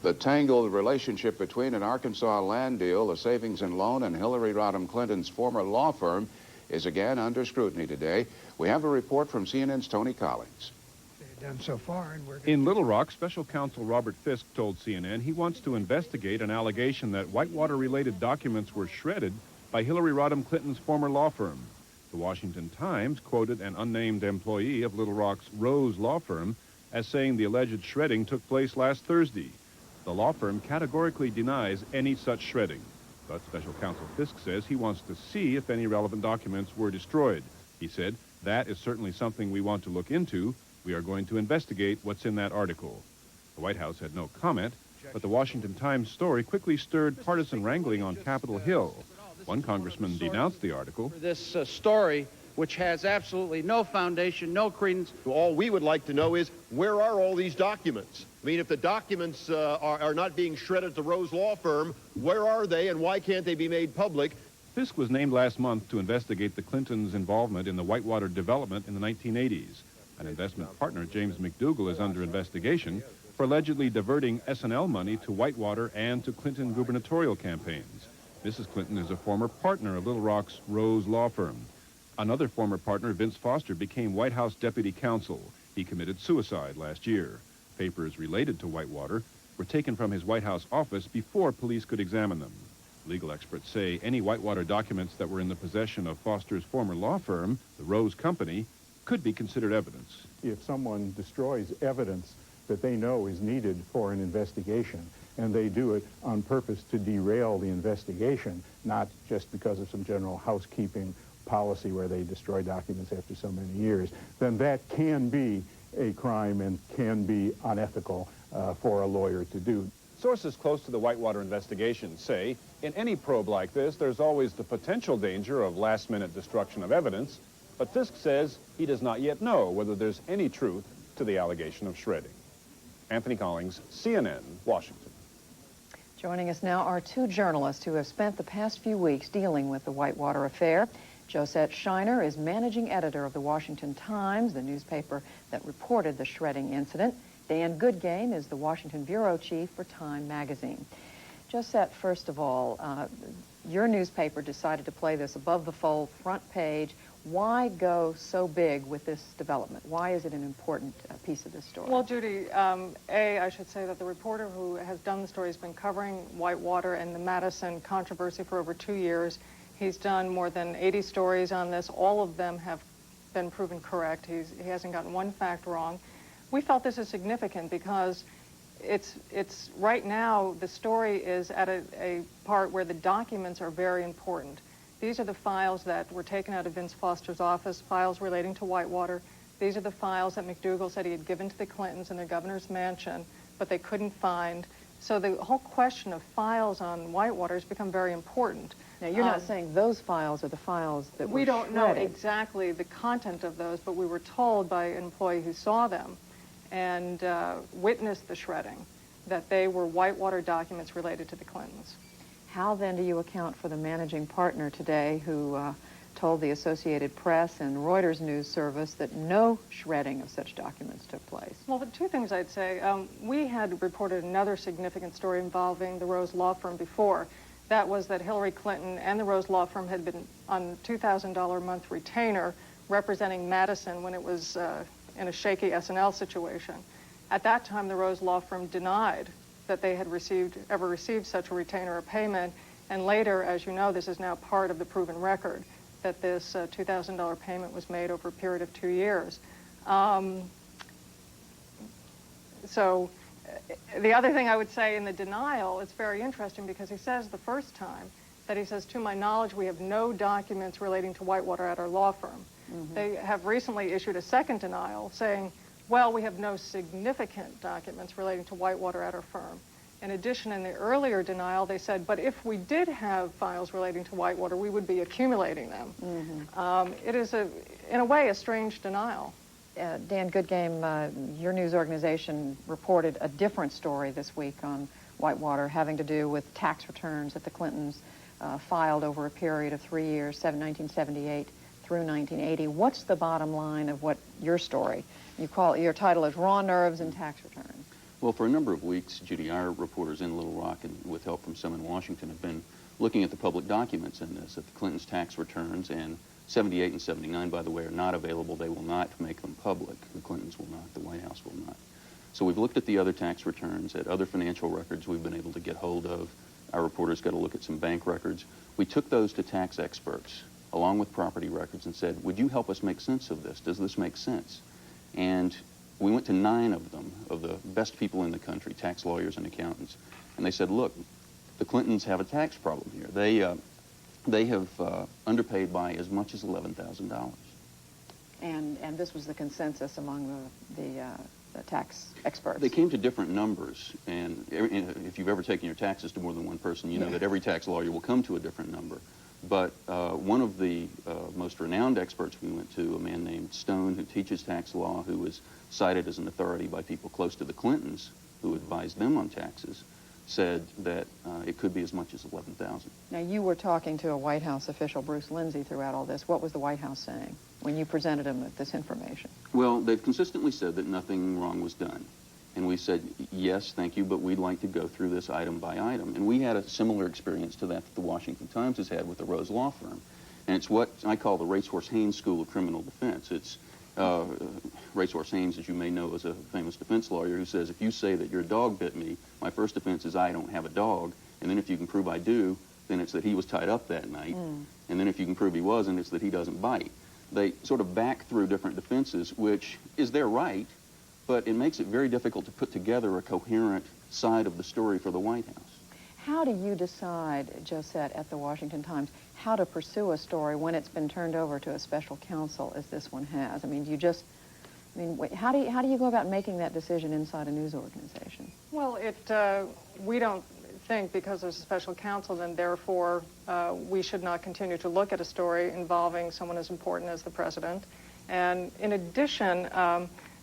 The tangled relationship between an Arkansas land deal, the savings and loan, and Hillary Rodham Clinton's former law firm is again under scrutiny today. We have a report from CNN's Tony Collins. Done so far, and in Little Rock, Special Counsel Robert Fisk told CNN he wants to investigate an allegation that Whitewater-related documents were shredded by Hillary Rodham Clinton's former law firm. The Washington Times quoted an unnamed employee of Little Rock's Rose law firm as saying the alleged shredding took place last Thursday. The law firm categorically denies any such shredding, but Special Counsel Fisk says he wants to see if any relevant documents were destroyed. He said, "That is certainly something we want to look into. We are going to investigate what's in that article." The White House had no comment, but the Washington Times story quickly stirred partisan wrangling on Capitol Hill. One congressman denounced the article. This story, which has absolutely no foundation, no credence. All we would like to know is, where are all these documents? I mean, if the documents are not being shredded at the Rose law firm, where are they and why can't they be made public? Fisk was named last month to investigate the Clintons' involvement in the Whitewater development in the 1980s. An investment partner, James McDougal, is under investigation for allegedly diverting S&L money to Whitewater and to Clinton gubernatorial campaigns. Mrs. Clinton is a former partner of Little Rock's Rose law firm. Another former partner, Vince Foster, became White House deputy counsel. He committed suicide last year. Papers related to Whitewater were taken from his White House office before police could examine them. Legal experts say any Whitewater documents that were in the possession of Foster's former law firm, the Rose Company, could be considered evidence. If someone destroys evidence that they know is needed for an investigation, and they do it on purpose to derail the investigation, not just because of some general housekeeping policy where they destroy documents after so many years, then that can be a crime and can be unethical for a lawyer to do. Sources close to the Whitewater investigation say in any probe like this, there's always the potential danger of last-minute destruction of evidence, but Fisk says he does not yet know whether there's any truth to the allegation of shredding. Anthony Collins, CNN, Washington. Joining us now are two journalists who have spent the past few weeks dealing with the Whitewater affair. Josette Shiner is managing editor of the Washington Times, the newspaper that reported the shredding incident. Dan Goodgame is the Washington bureau chief for Time magazine. Josette, first of all, your newspaper decided to play this above-the-fold front page. Why go so big with this development? Why is it an important piece of this story? Well, Judy, I should say that the reporter who has done the story has been covering Whitewater and the Madison controversy for over 2 years. He's done more than 80 stories on this. All of them have been proven correct. He hasn't gotten one fact wrong. We felt this is significant because it's right now the story is at a part where the documents are very important. These are the files that were taken out of Vince Foster's office, files relating to Whitewater. These are the files that McDougal said he had given to the Clintons in their governor's mansion, but they couldn't find. So the whole question of files on Whitewater has become very important. Now, you're not saying those files are the files that were We don't know shredded. exactly the content of those, but we were told by an employee who saw them and witnessed the shredding that they were Whitewater documents related to the Clintons. How then do you account for the managing partner today who told the Associated Press and Reuters news service that no shredding of such documents took place? Well, the two things I'd say, we had reported another significant story involving the Rose Law Firm before. That was that Hillary Clinton and the Rose Law Firm had been on $2,000 a month retainer representing Madison when it was in a shaky S&L situation. At that time, the Rose Law Firm denied that they had ever received such a retainer or payment, and later, as you know, this is now part of the proven record, that this $2,000 payment was made over a period of 2 years. So the other thing I would say in the denial, it's very interesting because he says the first time that he says, to my knowledge, we have no documents relating to Whitewater at our law firm. Mm-hmm. They have recently issued a second denial saying, well, we have no significant documents relating to Whitewater at our firm. In addition, in the earlier denial, they said, but if we did have files relating to Whitewater, we would be accumulating them. Mm-hmm. It is, in a way, a strange denial. Dan Goodgame, your news organization reported a different story this week on Whitewater having to do with tax returns that the Clintons filed over a period of 3 years, 1978 through 1980. What's the bottom line of what your story? You call it, your title is Raw Nerves and Tax Returns. Well, for a number of weeks, Judy, our reporters in Little Rock and with help from some in Washington have been looking at the public documents in this, at the Clintons' tax returns, and 78 and 79, by the way, are not available. They will not make them public. The Clintons will not. The White House will not. So we've looked at the other tax returns, at other financial records we've been able to get hold of. Our reporters got to look at some bank records. We took those to tax experts, along with property records, and said, would you help us make sense of this? Does this make sense? And we went to 9 of them, of the best people in the country, tax lawyers and accountants, and they said, look, the Clintons have a tax problem here. They have underpaid by as much as $11,000. And this was the consensus among the tax experts. They came to different numbers, and if you've ever taken your taxes to more than one person, you know that every tax lawyer will come to a different number. But one of the most renowned experts we went to, a man named Stone, who teaches tax law, who was cited as an authority by people close to the Clintons, who advised them on taxes, said that it could be as much as $11,000. Now, you were talking to a White House official, Bruce Lindsay, throughout all this. What was the White House saying when you presented him with this information? Well, they've consistently said that nothing wrong was done. And we said, yes, thank you, but we'd like to go through this item by item. And we had a similar experience to that the Washington Times has had with the Rose Law Firm. And it's what I call the Racehorse Haynes School of Criminal Defense. It's Racehorse Haynes, as you may know, is a famous defense lawyer who says, if you say that your dog bit me, my first defense is I don't have a dog. And then if you can prove I do, then it's that he was tied up that night. And then if you can prove he wasn't, it's that he doesn't bite. They sort of back through different defenses, which is their right, but it makes it very difficult to put together a coherent side of the story for the White House. How do you decide, Josette, at the Washington Times, how to pursue a story when it's been turned over to a special counsel as this one has? I mean, do you just, I mean, how do you go about making that decision inside a news organization? Well, we don't think because there's a special counsel, then therefore we should not continue to look at a story involving someone as important as the president. And in addition,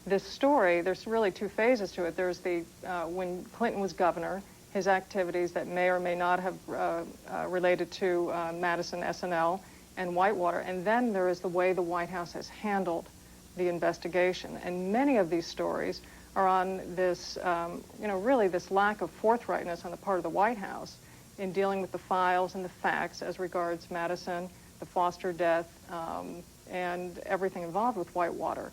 this story, there's really 2 phases to it. There's the, when Clinton was governor, his activities that may or may not have related to Madison, SNL, and Whitewater. And then there is the way the White House has handled the investigation. And many of these stories are on this, really this lack of forthrightness on the part of the White House in dealing with the files and the facts as regards Madison, the Foster death, and everything involved with Whitewater.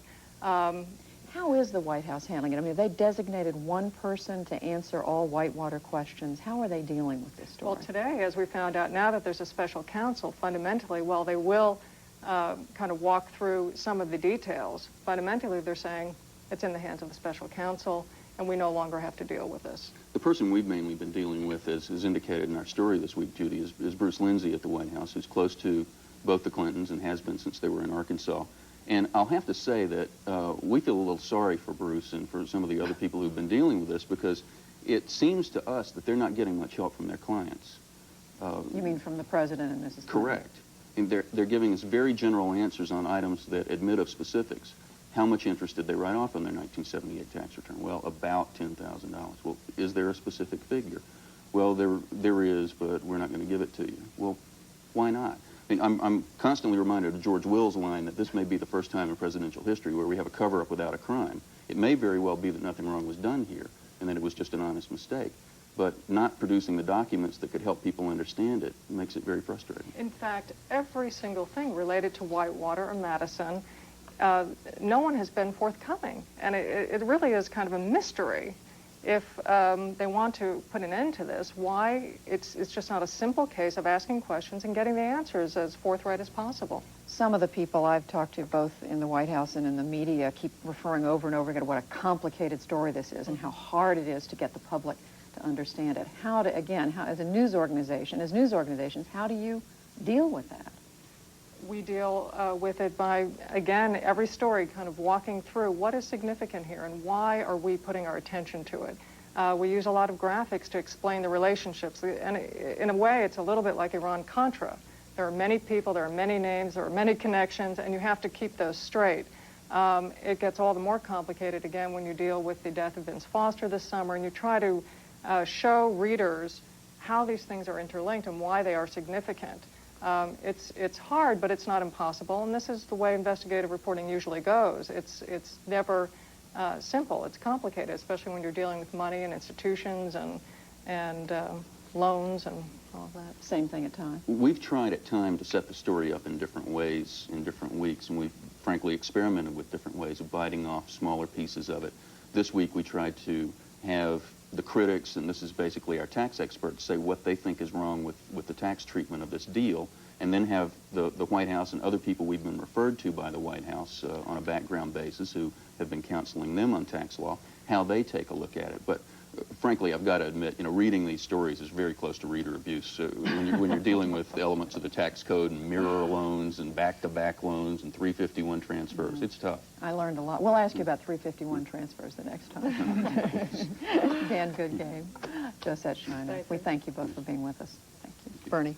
How is the White House handling it? I mean, they designated one person to answer all Whitewater questions. How are they dealing with this story? Well, today, as we found out, now that there's a special counsel, fundamentally, while they will kind of walk through some of the details, fundamentally they're saying it's in the hands of the special counsel, and we no longer have to deal with this. The person we've mainly been dealing with, as is indicated in our story this week, Judy, is Bruce Lindsay at the White House, who's close to both the Clintons and has been since they were in Arkansas. And I'll have to say that we feel a little sorry for Bruce and for some of the other people who've been dealing with this, because it seems to us that they're not getting much help from their clients. You mean from the president and Mrs. Clinton? Correct. And they're giving us very general answers on items that admit of specifics. How much interest did they write off on their 1978 tax return? Well, about $10,000. Well, is there a specific figure? Well, there is, but we're not going to give it to you. Well, why not? I mean, I'm constantly reminded of George Will's line that this may be the first time in presidential history where we have a cover-up without a crime. It may very well be that nothing wrong was done here and that it was just an honest mistake. But not producing the documents that could help people understand it makes it very frustrating. In fact, every single thing related to Whitewater or Madison, no one has been forthcoming. And it really is kind of a mystery. If they want to put an end to this, why it's just not a simple case of asking questions and getting the answers as forthright as possible. Some of the people I've talked to, both in the White House and in the media, keep referring over and over again to what a complicated story this is and how hard it is to get the public to understand it. How, as a news organization, as news organizations, how do you deal with that? We deal with it by, again, every story kind of walking through what is significant here and why are we putting our attention to it. We use a lot of graphics to explain the relationships. And in a way, it's a little bit like Iran-Contra. There are many people, there are many names, there are many connections, and you have to keep those straight. It gets all the more complicated, again, when you deal with the death of Vince Foster this summer, and you try to show readers how these things are interlinked and why they are significant. It's hard, but it's not impossible, and this is the way investigative reporting usually goes. It's never simple. It's complicated, especially when you're dealing with money and institutions and loans and all of that. Same thing at times. We've tried at times to set the story up in different ways in different weeks, and we've frankly experimented with different ways of biting off smaller pieces of it. This week we tried to have the critics, and this is basically our tax experts, say what they think is wrong with the tax treatment of this deal, and then have the White House and other people we've been referred to by the White House on a background basis who have been counseling them on tax law, how they take a look at it. But frankly, I've got to admit, reading these stories is very close to reader abuse. When you're dealing with elements of the tax code and mirror loans and back-to-back loans and 351 transfers, it's tough. I learned a lot. We'll ask you about 351 transfers the next time. Dan, good game. Josette Shiner, we thank you both for being with us. Thank you. Bernie.